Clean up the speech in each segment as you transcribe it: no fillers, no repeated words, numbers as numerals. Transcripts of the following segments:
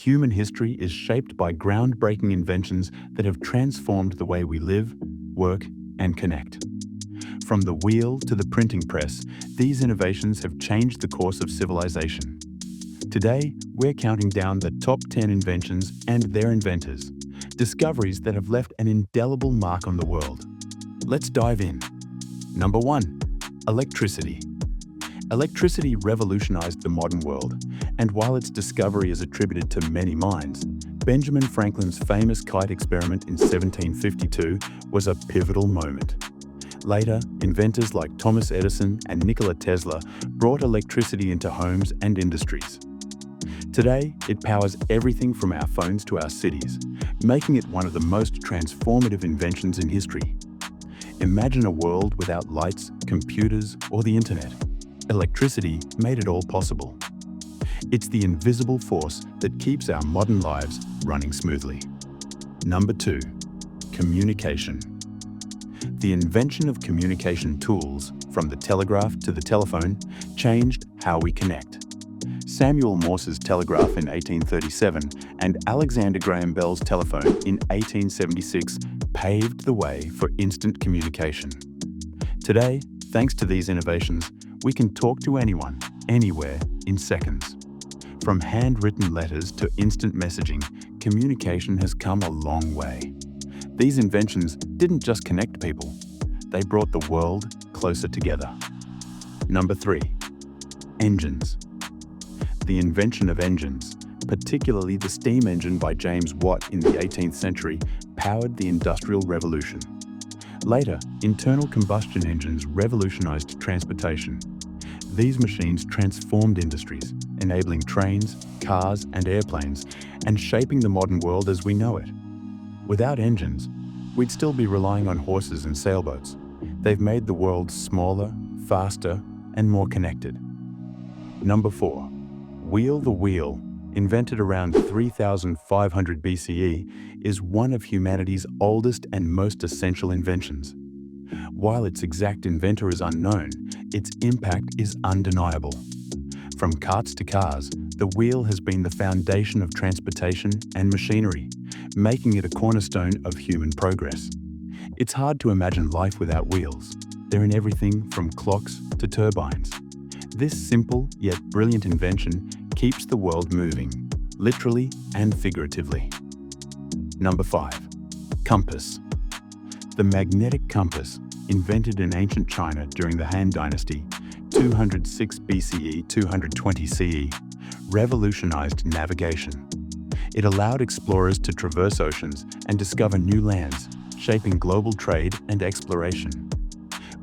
human history is shaped by groundbreaking inventions that have transformed the way we live, work, and connect. From the wheel to the printing press, these innovations have changed the course of civilization. Today, we're counting down the top 10 inventions and their inventors, discoveries that have left an indelible mark on the world. Let's dive in. Number 1. Electricity. Electricity revolutionized the modern world, and while its discovery is attributed to many minds, Benjamin Franklin's famous kite experiment in 1752 was a pivotal moment. Later, inventors like Thomas Edison and Nikola Tesla brought electricity into homes and industries. Today, it powers everything from our phones to our cities, making it one of the most transformative inventions in history. Imagine a world without lights, computers, or the internet. Electricity made it all possible. It's the invisible force that keeps our modern lives running smoothly. Number 2. Communication. The invention of communication tools, from the telegraph to the telephone, changed how we connect. Samuel Morse's telegraph in 1837 and Alexander Graham Bell's telephone in 1876 paved the way for instant communication. Today, thanks to these innovations, we can talk to anyone, anywhere, in seconds. From handwritten letters to instant messaging, communication has come a long way. These inventions didn't just connect people, they brought the world closer together. Number 3. Engines. The invention of engines, particularly the steam engine by James Watt in the 18th century, powered the Industrial Revolution. Later, internal combustion engines revolutionized transportation. These machines transformed industries, enabling trains, cars, and airplanes, and shaping the modern world as we know it. Without engines, we'd still be relying on horses and sailboats. They've made the world smaller, faster, and more connected. Number 4. Wheel the wheel, invented around 3500 BCE, is one of humanity's oldest and most essential inventions. While its exact inventor is unknown, its impact is undeniable. From carts to cars, the wheel has been the foundation of transportation and machinery, making it a cornerstone of human progress. It's hard to imagine life without wheels. They're in everything from clocks to turbines. This simple yet brilliant invention keeps the world moving, literally and figuratively. Number 5. Compass. The magnetic compass, invented in ancient China during the Han Dynasty, 206 BCE, 220 CE, revolutionized navigation. It allowed explorers to traverse oceans and discover new lands, shaping global trade and exploration.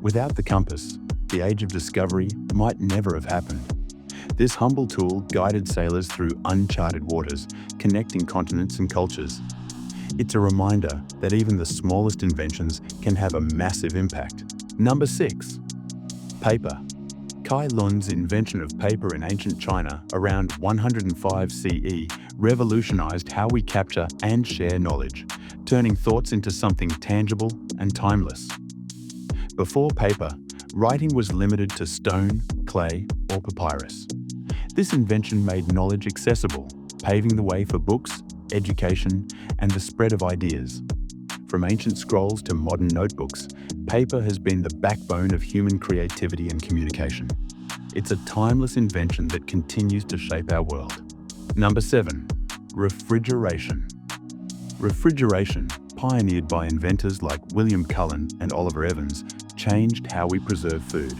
Without the compass, the age of discovery might never have happened. This humble tool guided sailors through uncharted waters, connecting continents and cultures. It's a reminder that even the smallest inventions can have a massive impact. Number 6. Paper. Kai Lun's invention of paper in ancient China around 105 CE revolutionized how we capture and share knowledge, turning thoughts into something tangible and timeless. Before paper, writing was limited to stone, clay, or papyrus. This invention made knowledge accessible, paving the way for books, education, and the spread of ideas. From ancient scrolls to modern notebooks, paper has been the backbone of human creativity and communication. It's a timeless invention that continues to shape our world. Number 7. Refrigeration. Refrigeration, pioneered by inventors like William Cullen and Oliver Evans, changed how we preserve food.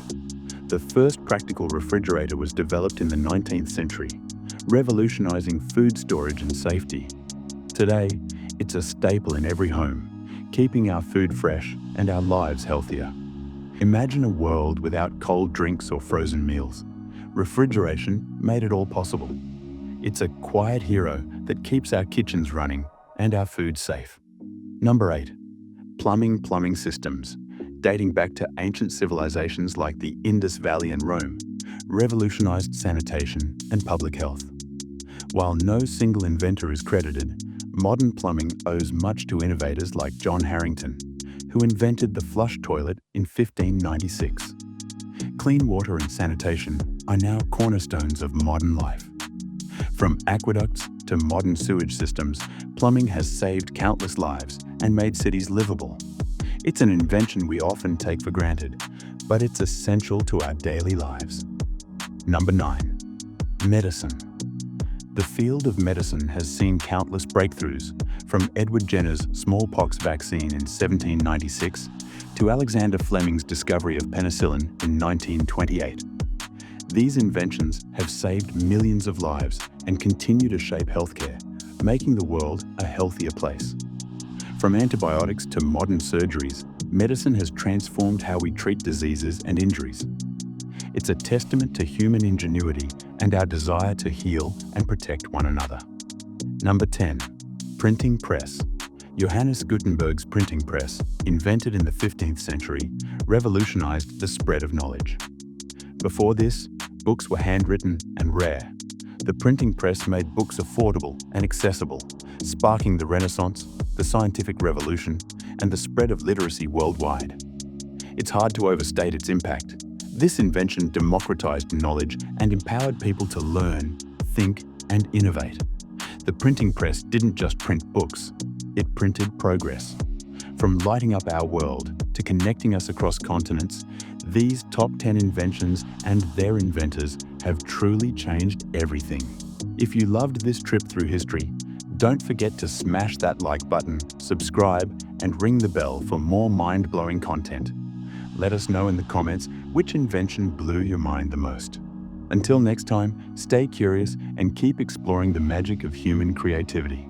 The first practical refrigerator was developed in the 19th century, revolutionizing food storage and safety. Today, it's a staple in every home, keeping our food fresh and our lives healthier. Imagine a world without cold drinks or frozen meals. Refrigeration made it all possible. It's a quiet hero that keeps our kitchens running and our food safe. Number 8. Plumbing systems, dating back to ancient civilizations like the Indus Valley and Rome, revolutionized sanitation and public health. While no single inventor is credited, modern plumbing owes much to innovators like John Harrington, who invented the flush toilet in 1596. Clean water and sanitation are now cornerstones of modern life. From aqueducts to modern sewage systems, plumbing has saved countless lives and made cities livable. It's an invention we often take for granted, but it's essential to our daily lives. Number 9. Medicine. The field of medicine has seen countless breakthroughs, from Edward Jenner's smallpox vaccine in 1796 to Alexander Fleming's discovery of penicillin in 1928. These inventions have saved millions of lives and continue to shape healthcare, making the world a healthier place. From antibiotics to modern surgeries, medicine has transformed how we treat diseases and injuries. It's a testament to human ingenuity and our desire to heal and protect one another. Number 10. Printing press. Johannes Gutenberg's printing press, invented in the 15th century, revolutionized the spread of knowledge. Before this, books were handwritten and rare. The printing press made books affordable and accessible, sparking the Renaissance, the scientific revolution, and the spread of literacy worldwide. It's hard to overstate its impact. This invention democratized knowledge and empowered people to learn, think, and innovate. The printing press didn't just print books, it printed progress. From lighting up our world to connecting us across continents, these top 10 inventions and their inventors have truly changed everything. If you loved this trip through history, don't forget to smash that like button, subscribe, and ring the bell for more mind-blowing content. Let us know in the comments which invention blew your mind the most. Until next time, stay curious and keep exploring the magic of human creativity.